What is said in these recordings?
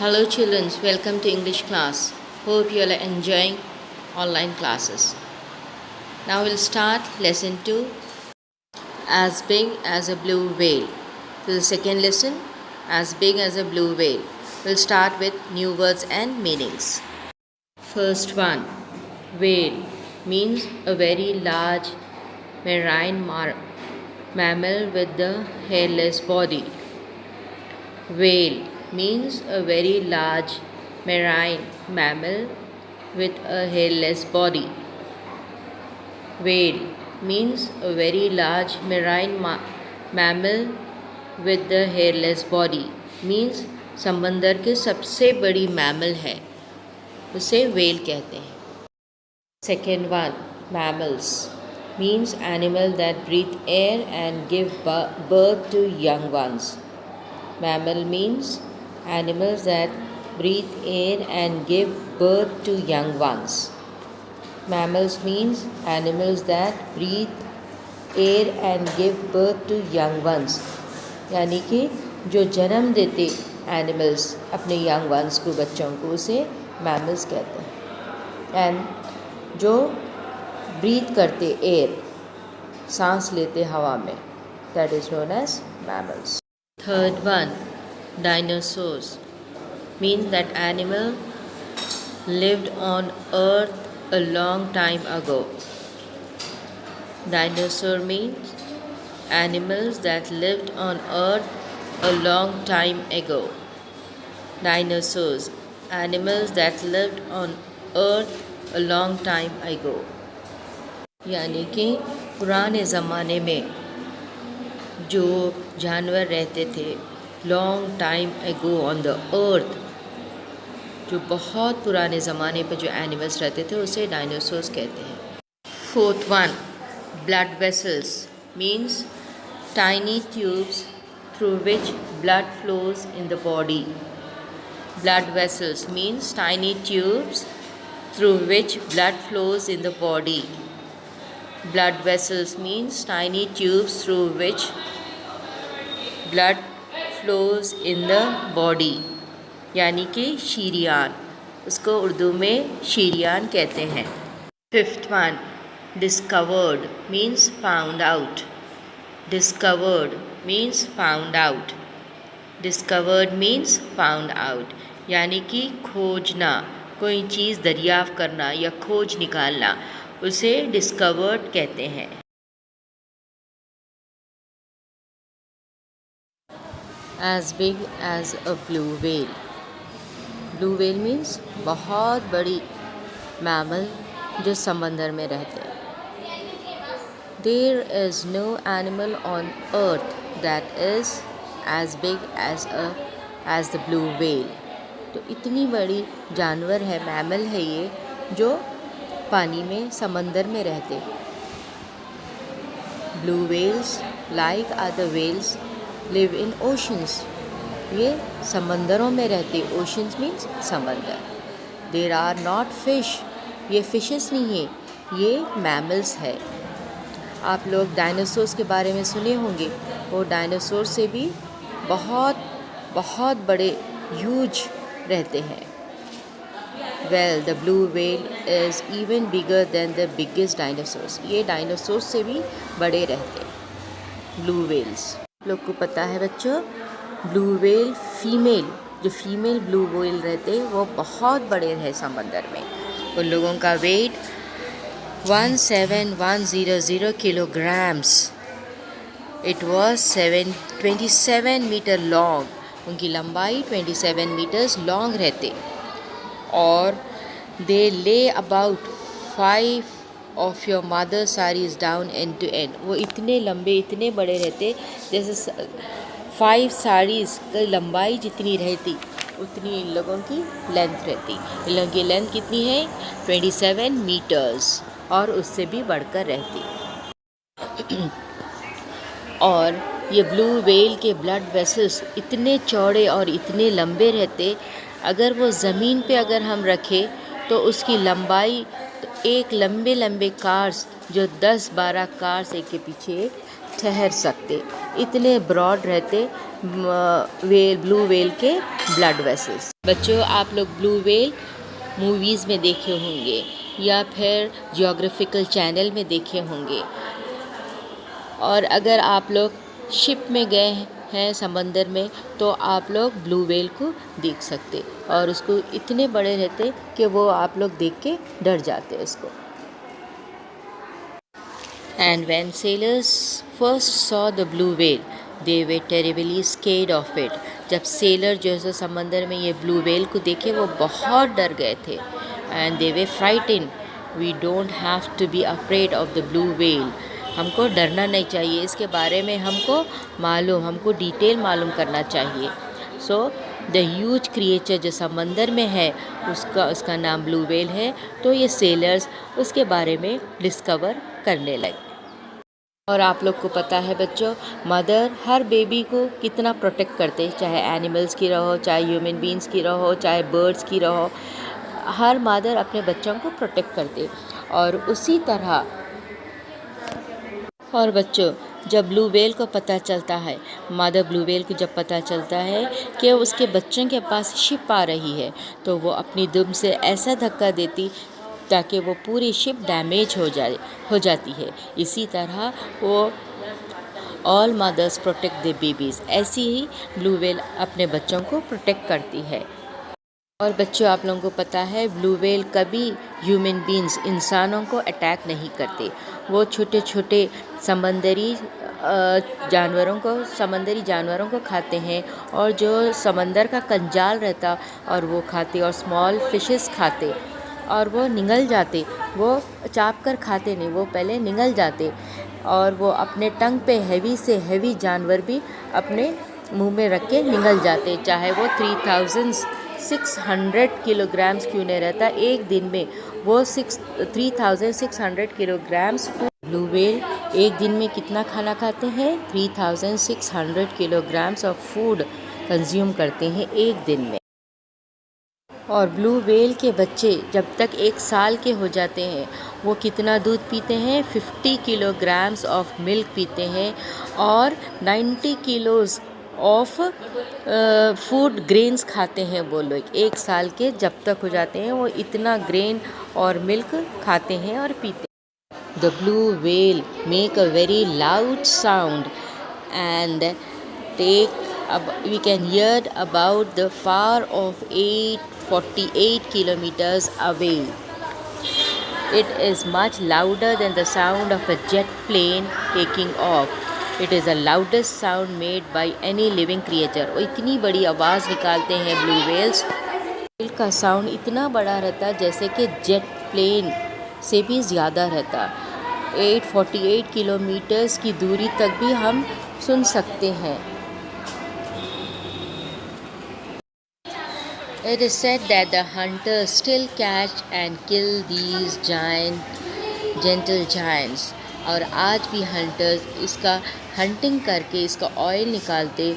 Hello children, welcome to English class. Hope you are enjoying online classes. Now we'll start lesson 2, As Big as a Blue Whale. So the second lesson, As Big as a Blue Whale. We'll start with new words and meanings. First one, whale means a very large marine mammal with the hairless body. Whale means a very large marine mammal with a hairless body. Whale means a very large marine mammal with the hairless body. Means समंदर के सबसे बड़ी mammal है, उसे whale कहते हैं. Second one, mammals means animal that breathe air and give birth to young ones. Mammal means animals that breathe air and give birth to young ones. Mammals means animals that breathe air and give birth to young ones. यानी कि जो जन्म देते animals अपने young ones को, बच्चों को, उसे मैमल्स कहते हैं. एंड जो ब्रीथ करते एयर, सांस लेते हवा में, that is known as mammals. Third one, dinosaurs means that animal lived on earth a long time ago. Dinosaur means animals that lived on earth a long time ago. Dinosaurs, animals that lived on earth a long time ago. यानी कि पुराने ज़माने में जो जानवर रहते थे long time एगो ऑन द अर्थ, जो बहुत पुराने ज़माने पर जो एनिमल्स रहते थे उसे डायनासोर्स कहते हैं. Fourth one, blood vessels means tiny tubes through which blood flows in the body. Blood vessels means tiny tubes through which blood flows in the body. Blood vessels means tiny tubes through which blood flows in the body. यानी कि शीरियान, उसको उर्दू में शीरियान कहते हैं. Fifth one, discovered means found out. Discovered means found out. Discovered means found out. यानी कि खोजना, कोई चीज़ दरियाफ़्त करना या खोज निकालना, उसे डिस्कवर्ड कहते हैं. As big as a blue whale. Blue whale means बहुत बड़ी मैमल जो समंदर में रहते हैं. There is no animal on earth that is as big as the blue whale. तो इतनी बड़ी जानवर है, मैमल है ये, जो पानी में, समंदर में रहते. Blue whales like other whales live in oceans. ये समंदरों में रहते. ओशंस मीन्स समंदर. There are not fish. ये फिशेस नहीं है, ये मैमल्स है. आप लोग डायनासोर्स के बारे में सुने होंगे. वो डायनासोर से भी बहुत बहुत बड़े, ह्यूज रहते हैं. Well, the blue whale is even bigger than the biggest dinosaurs. ये डायनासोर्स से भी बड़े रहते ब्लू वेल्स. लोग को पता है बच्चों, ब्लू वेल फीमेल, जो फीमेल ब्लू वेल रहते वो बहुत बड़े रहे समंदर में. उन लोगों का weight 17100 kilograms. It was 27 metre long. उनकी लंबाई 27 मीटर्स लॉन्ग रहते. और they lay about 5 of your mother saris down end to end. वो इतने लंबे, इतने बड़े रहते, जैसे 5 साड़ीज़ की लंबाई जितनी रहती उतनी इन लोगों की लेंथ रहती. इन लोगों की लेंथ कितनी है? 27 मीटर्स, और उससे भी बढ़कर रहती. और ये ब्लू वेल के ब्लड वेसल्स इतने चौड़े और इतने लंबे रहते, अगर वो ज़मीन पे अगर हम रखें तो उसकी लंबाई, तो एक लंबे लंबे कार्स जो 10-12 कार्स एक के पीछे ठहर सकते, इतने ब्रॉड रहते. ब्लू व्हेल के ब्लड वेसल्स। बच्चों, आप लोग ब्लू व्हेल मूवीज़ में देखे होंगे या फिर जियोग्राफिकल चैनल में देखे होंगे, और अगर आप लोग शिप में गए हैं समंदर में तो आप लोग ब्लू व्हेल को देख सकते, और उसको इतने बड़े रहते कि वो आप लोग देख के डर जाते उसको। And when sailors first saw the blue whale, they were terribly scared of it. जब सेलर जो है समंदर में ये ब्लू व्हेल को देखे वो बहुत डर गए थे। And they were frightened. We don't have to be afraid of the blue whale. हमको डरना नहीं चाहिए, इसके बारे में हमको डिटेल मालूम करना चाहिए। सो द ह्यूज क्रिएचर जो समंदर में है उसका नाम ब्लू व्हेल है। तो ये सेलर्स उसके बारे में डिस्कवर करने लगे। और आप लोग को पता है बच्चों, मदर हर बेबी को कितना प्रोटेक्ट करते, चाहे एनिमल्स की रहो, चाहे ह्यूमन बीइंग्स की रहो, चाहे बर्ड्स की रहो, हर मदर अपने बच्चों को प्रोटेक्ट करते। और उसी तरह और बच्चों, जब ब्लू व्हेल को पता चलता है, मदर ब्लू व्हेल को जब पता चलता है कि उसके बच्चों के पास शिप आ रही है, तो वो अपनी दुम से ऐसा धक्का देती ताकि वो पूरी शिप डैमेज हो जाती है। इसी तरह वो all mothers protect the babies, ऐसी ही ब्लू व्हेल अपने बच्चों को प्रोटेक्ट करती है। और बच्चों, आप लोगों को पता है ब्लू व्हेल कभी ह्यूमन बीइंग्स इंसानों को अटैक नहीं करते। वो छोटे छोटे समंदरी जानवरों को खाते हैं, और जो समंदर का कंजाल रहता और वो खाते, और स्मॉल फिशेस खाते, और वो निगल जाते। वो चाप कर खाते नहीं, वो पहले निगल जाते, और वो अपने टंग पे हैवी से हैवी जानवर भी अपने मुंह में रख के निगल जाते, चाहे वो 3600 किलोग्राम्स क्यों नहीं रहता। एक दिन में वो 3600 किलोग्राम्स ब्लू व्हेल एक दिन में कितना खाना खाते हैं? 3600 किलोग्राम्स ऑफ फूड कंज्यूम करते हैं एक दिन में। और ब्लू व्हेल के बच्चे जब तक 1 साल के हो जाते हैं वो कितना दूध पीते हैं? 50 किलोग्राम्स ऑफ मिल्क पीते हैं, और 90 किलोज़ ऑफ फूड ग्रेन्स खाते हैं वो लोग। 1 साल के जब तक हो जाते हैं वो इतना ग्रेन और मिल्क खाते हैं और पीते हैं। The blue whale make a very loud sound and we can hear about the far of 848 kilometers away. It is much louder than the sound of a jet plane taking off. It is the loudest sound made by any living creature. और इतनी बड़ी आवाज़ निकालते हैं blue whales. का sound इतना बड़ा रहता है जैसे कि जेट प्लेन से भी ज़्यादा रहता। 848 किलोमीटर्स की दूरी तक भी हम सुन सकते हैं। It is said that the hunters still catch and kill these gentle giants. और आज भी हंटर्स इसका हंटिंग करके इसका ऑयल निकालते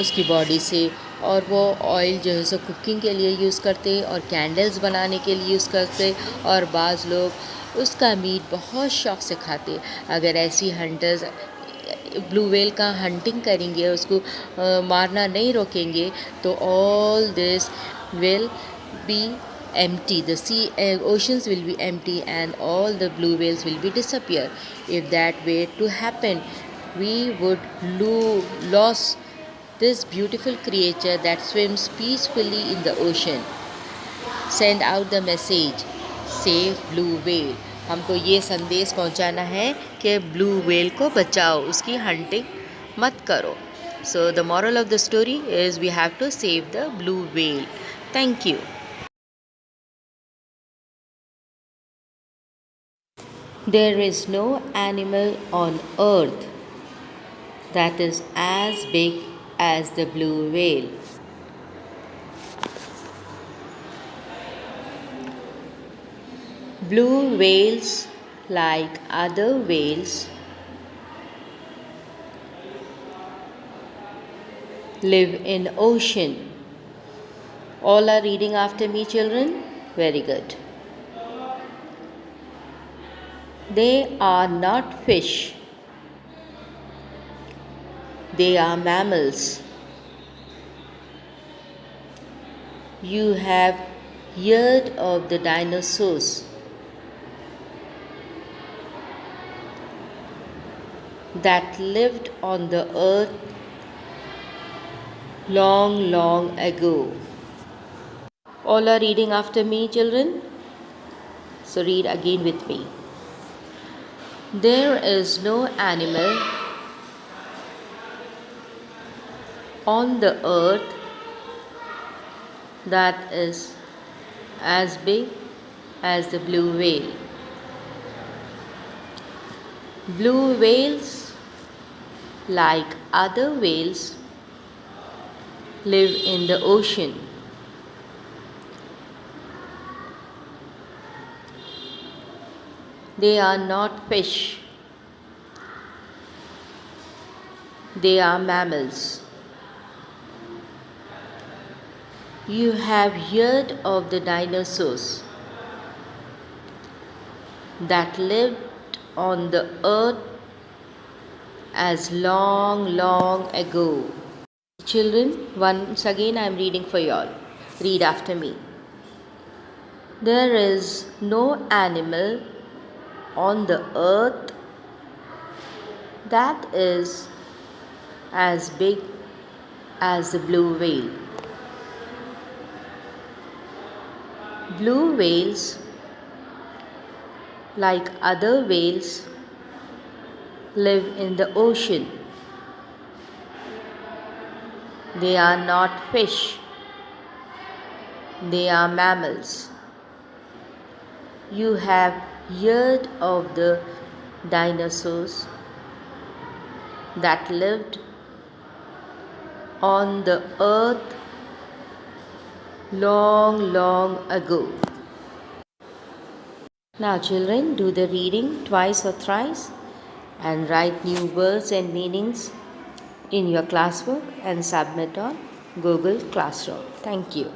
उसकी बॉडी से, और वो ऑयल जो है सो कुकिंग के लिए यूज़ करते और कैंडल्स बनाने के लिए यूज़ करते, और बाज़ लोग उसका मीट बहुत शौक़ से खाते। अगर ऐसी हंटर्स ब्लू व्हेल का हंटिंग करेंगे, उसको मारना नहीं रोकेंगे, तो all this will be empty. The oceans will be empty and all the blue whales will be disappear. If that were to happen, we would lose this beautiful creature that swims peacefully in the ocean. Send out the message, save blue whale. हमको ये संदेश पहुंचाना है कि blue whale को बचाओ, उसकी hunting मत करो. So the moral of the story is we have to save the blue whale. Thank you. There is no animal on earth that is as big as the blue whale. Blue whales, like other whales, live in ocean. All are reading after me, children? Very good. They are not fish. They are mammals. You have heard of the dinosaurs that lived on the earth long, long ago. All are reading after me, children? So read again with me. There is no animal on the earth that is as big as the blue whale. Blue whales, like other whales, live in the ocean. They are not fish. They are mammals. You have heard of the dinosaurs that lived on the earth as long, long ago. Children, once again I am reading for you all. Read after me. There is no animal on the earth that is as big as the blue whale. Blue whales, like other whales, live in the ocean. They are not fish. They are mammals. You have heard of the dinosaurs that lived on the earth long, long ago. Now, children, do the reading twice or thrice and write new words and meanings in your classwork and submit on Google Classroom. Thank you.